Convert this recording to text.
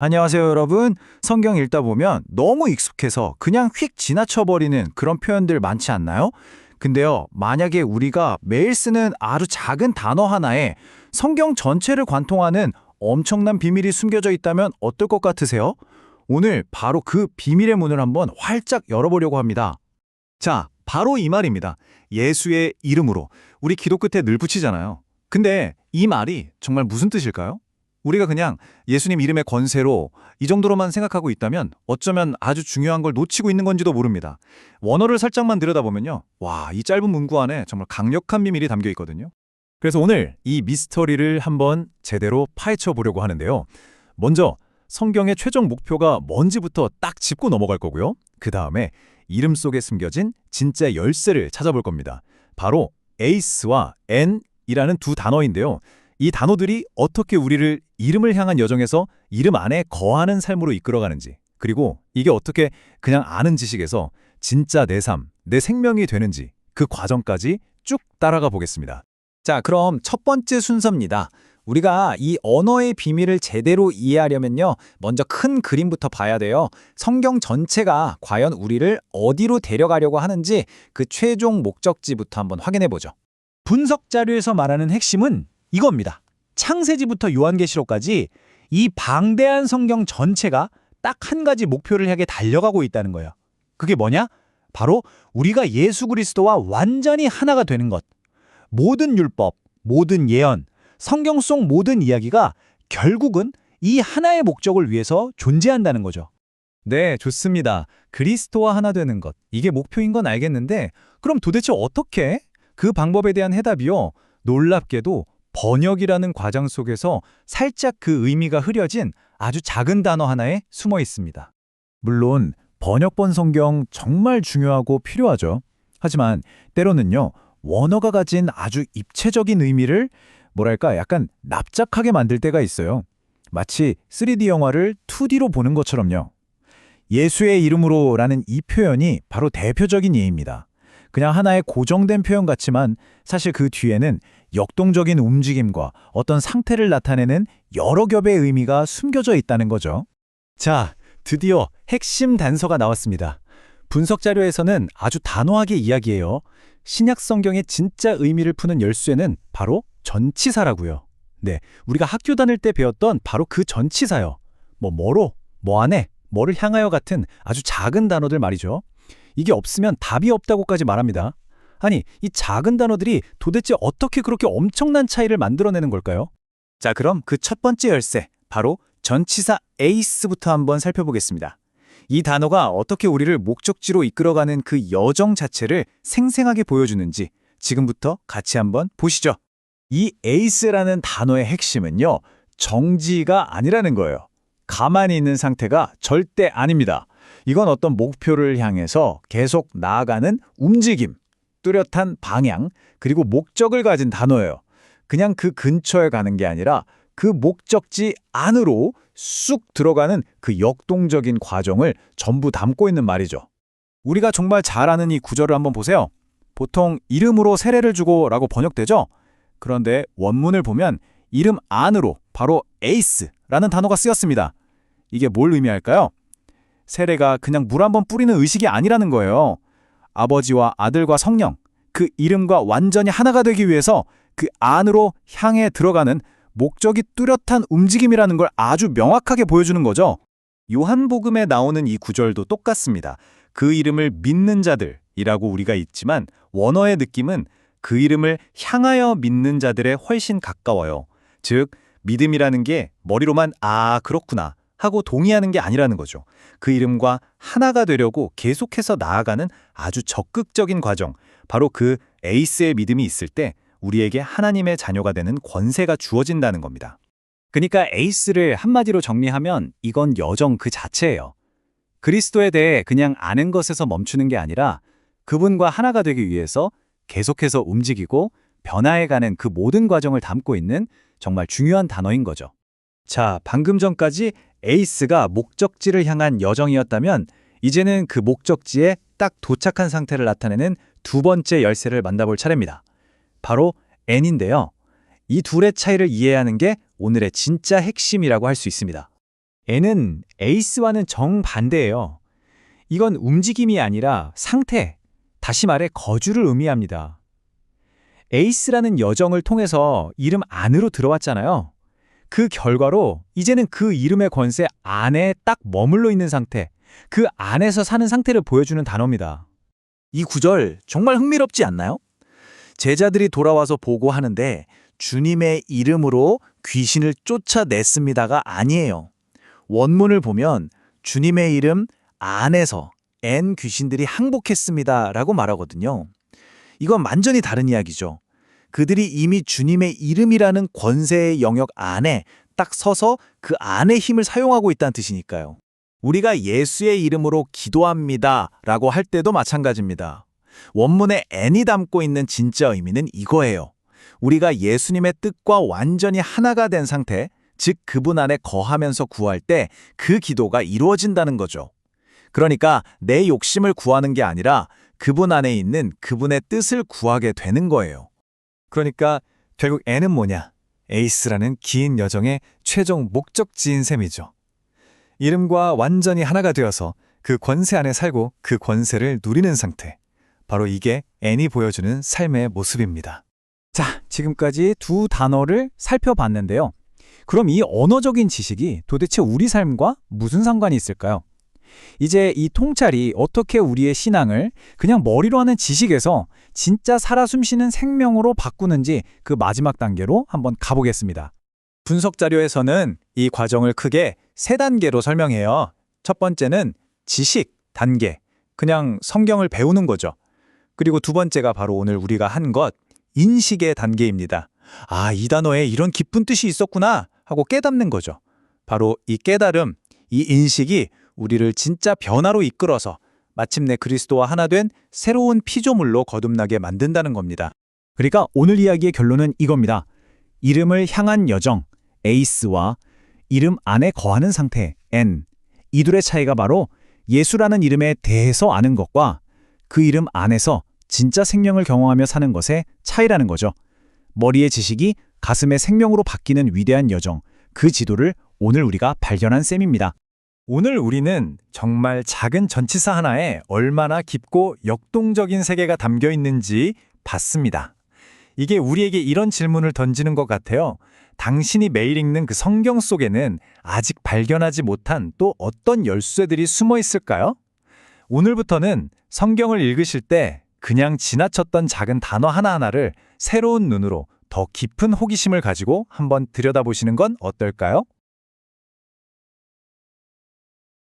안녕하세요, 여러분. 성경 읽다 보면 너무 익숙해서 그냥 휙 지나쳐버리는 그런 표현들 많지 않나요? 근데요, 만약에 우리가 매일 쓰는 아주 작은 단어 하나에 성경 전체를 관통하는 엄청난 비밀이 숨겨져 있다면 어떨 것 같으세요? 오늘 바로 그 비밀의 문을 한번 활짝 열어보려고 합니다. 자, 바로 이 말입니다. 예수의 이름으로. 우리 기도 끝에 늘 붙이잖아요. 근데 이 말이 정말 무슨 뜻일까요? 우리가 그냥 예수님 이름의 권세로 이 정도로만 생각하고 있다면 어쩌면 아주 중요한 걸 놓치고 있는 건지도 모릅니다. 원어를 살짝만 들여다보면요. 와, 이 짧은 문구 안에 정말 강력한 비밀이 담겨 있거든요. 그래서 오늘 이 미스터리를 한번 제대로 파헤쳐 보려고 하는데요. 먼저 성경의 최종 목표가 뭔지부터 딱 짚고 넘어갈 거고요. 그 다음에 이름 속에 숨겨진 진짜 열쇠를 찾아볼 겁니다. 바로 에이스와 N이라는 두 단어인데요. 이 단어들이 어떻게 우리를 이름을 향한 여정에서 이름 안에 거하는 삶으로 이끌어가는지, 그리고 이게 어떻게 그냥 아는 지식에서 진짜 내 삶, 내 생명이 되는지 그 과정까지 쭉 따라가 보겠습니다. 자, 그럼 첫 번째 순서입니다. 우리가 이 언어의 비밀을 제대로 이해하려면요, 먼저 큰 그림부터 봐야 돼요. 성경 전체가 과연 우리를 어디로 데려가려고 하는지 그 최종 목적지부터 한번 확인해 보죠. 분석 자료에서 말하는 핵심은 이겁니다. 창세기부터 요한계시록까지 이 방대한 성경 전체가 딱 한 가지 목표를 향해 달려가고 있다는 거예요. 그게 뭐냐? 바로 우리가 예수 그리스도와 완전히 하나가 되는 것. 모든 율법, 모든 예언, 성경 속 모든 이야기가 결국은 이 하나의 목적을 위해서 존재한다는 거죠. 네, 좋습니다. 그리스도와 하나 되는 것. 이게 목표인 건 알겠는데, 그럼 도대체 어떻게? 그 방법에 대한 해답이요. 놀랍게도 번역이라는 과정 속에서 살짝 그 의미가 흐려진 아주 작은 단어 하나에 숨어 있습니다. 물론 번역본 성경 정말 중요하고 필요하죠. 하지만 때로는요, 원어가 가진 아주 입체적인 의미를 뭐랄까 약간 납작하게 만들 때가 있어요. 마치 3D 영화를 2D로 보는 것처럼요. 예수의 이름으로라는 이 표현이 바로 대표적인 예입니다. 그냥 하나의 고정된 표현 같지만 사실 그 뒤에는 역동적인 움직임과 어떤 상태를 나타내는 여러 겹의 의미가 숨겨져 있다는 거죠. 자, 드디어 핵심 단서가 나왔습니다. 분석 자료에서는 아주 단호하게 이야기해요. 신약 성경의 진짜 의미를 푸는 열쇠는 바로 전치사라고요. 네, 우리가 학교 다닐 때 배웠던 바로 그 전치사요. 뭐로, 뭐 안에, 뭐를 향하여 같은 아주 작은 단어들 말이죠. 이게 없으면 답이 없다고까지 말합니다. 아니, 이 작은 단어들이 도대체 어떻게 그렇게 엄청난 차이를 만들어내는 걸까요? 자, 그럼 그 첫 번째 열쇠, 바로 전치사 에이스부터 한번 살펴보겠습니다. 이 단어가 어떻게 우리를 목적지로 이끌어가는 그 여정 자체를 생생하게 보여주는지 지금부터 같이 한번 보시죠. 이 에이스라는 단어의 핵심은요, 정지가 아니라는 거예요. 가만히 있는 상태가 절대 아닙니다. 이건 어떤 목표를 향해서 계속 나아가는 움직임, 뚜렷한 방향, 그리고 목적을 가진 단어예요. 그냥 그 근처에 가는 게 아니라 그 목적지 안으로 쑥 들어가는 그 역동적인 과정을 전부 담고 있는 말이죠. 우리가 정말 잘 아는 이 구절을 한번 보세요. 보통 이름으로 세례를 주고 라고 번역되죠? 그런데 원문을 보면 이름 안으로 바로 에이스라는 단어가 쓰였습니다. 이게 뭘 의미할까요? 세례가 그냥 물 한번 뿌리는 의식이 아니라는 거예요. 아버지와 아들과 성령, 그 이름과 완전히 하나가 되기 위해서 그 안으로 향해 들어가는 목적이 뚜렷한 움직임이라는 걸 아주 명확하게 보여주는 거죠. 요한복음에 나오는 이 구절도 똑같습니다. 그 이름을 믿는 자들이라고 우리가 읽지만 원어의 느낌은 그 이름을 향하여 믿는 자들에 훨씬 가까워요. 즉, 믿음이라는 게 머리로만 아, 그렇구나 하고 동의하는 게 아니라는 거죠. 그 이름과 하나가 되려고 계속해서 나아가는 아주 적극적인 과정, 바로 그 에이스의 믿음이 있을 때 우리에게 하나님의 자녀가 되는 권세가 주어진다는 겁니다. 그러니까 에이스를 한마디로 정리하면 이건 여정 그 자체예요. 그리스도에 대해 그냥 아는 것에서 멈추는 게 아니라 그분과 하나가 되기 위해서 계속해서 움직이고 변화해가는 그 모든 과정을 담고 있는 정말 중요한 단어인 거죠. 자, 방금 전까지 에이스가 목적지를 향한 여정이었다면 이제는 그 목적지에 딱 도착한 상태를 나타내는 두 번째 열쇠를 만나볼 차례입니다. 바로 N인데요. 이 둘의 차이를 이해하는 게 오늘의 진짜 핵심이라고 할 수 있습니다. N은 에이스와는 정반대예요. 이건 움직임이 아니라 상태, 다시 말해 거주를 의미합니다. 에이스라는 여정을 통해서 이름 안으로 들어왔잖아요. 그 결과로 이제는 그 이름의 권세 안에 딱 머물러 있는 상태, 그 안에서 사는 상태를 보여주는 단어입니다. 이 구절 정말 흥미롭지 않나요? 제자들이 돌아와서 보고하는데 주님의 이름으로 귀신을 쫓아냈습니다가 아니에요. 원문을 보면 주님의 이름 안에서 N 귀신들이 항복했습니다라고 말하거든요. 이건 완전히 다른 이야기죠. 그들이 이미 주님의 이름이라는 권세의 영역 안에 딱 서서 그 안의 힘을 사용하고 있다는 뜻이니까요. 우리가 예수의 이름으로 기도합니다 라고 할 때도 마찬가지입니다. 원문에 N이 담고 있는 진짜 의미는 이거예요. 우리가 예수님의 뜻과 완전히 하나가 된 상태, 즉 그분 안에 거하면서 구할 때 그 기도가 이루어진다는 거죠. 그러니까 내 욕심을 구하는 게 아니라 그분 안에 있는 그분의 뜻을 구하게 되는 거예요. 그러니까 결국 N은 뭐냐? 에이스라는 긴 여정의 최종 목적지인 셈이죠. 이름과 완전히 하나가 되어서 그 권세 안에 살고 그 권세를 누리는 상태. 바로 이게 N이 보여주는 삶의 모습입니다. 자, 지금까지 두 단어를 살펴봤는데요. 그럼 이 언어적인 지식이 도대체 우리 삶과 무슨 상관이 있을까요? 이제 이 통찰이 어떻게 우리의 신앙을 그냥 머리로 하는 지식에서 진짜 살아 숨쉬는 생명으로 바꾸는지 그 마지막 단계로 한번 가보겠습니다. 분석 자료에서는 이 과정을 크게 세 단계로 설명해요. 첫 번째는 지식 단계, 그냥 성경을 배우는 거죠. 그리고 두 번째가 바로 오늘 우리가 한 것, 인식의 단계입니다. 아, 이 단어에 이런 깊은 뜻이 있었구나 하고 깨닫는 거죠. 바로 이 깨달음, 이 인식이 우리를 진짜 변화로 이끌어서 마침내 그리스도와 하나 된 새로운 피조물로 거듭나게 만든다는 겁니다. 그러니까 오늘 이야기의 결론은 이겁니다. 이름을 향한 여정, 에이스와 이름 안에 거하는 상태, N. 이 둘의 차이가 바로 예수라는 이름에 대해서 아는 것과 그 이름 안에서 진짜 생명을 경험하며 사는 것의 차이라는 거죠. 머리의 지식이 가슴의 생명으로 바뀌는 위대한 여정, 그 지도를 오늘 우리가 발견한 셈입니다. 오늘 우리는 정말 작은 전치사 하나에 얼마나 깊고 역동적인 세계가 담겨 있는지 봤습니다. 이게 우리에게 이런 질문을 던지는 것 같아요. 당신이 매일 읽는 그 성경 속에는 아직 발견하지 못한 또 어떤 열쇠들이 숨어 있을까요? 오늘부터는 성경을 읽으실 때 그냥 지나쳤던 작은 단어 하나하나를 새로운 눈으로 더 깊은 호기심을 가지고 한번 들여다보시는 건 어떨까요?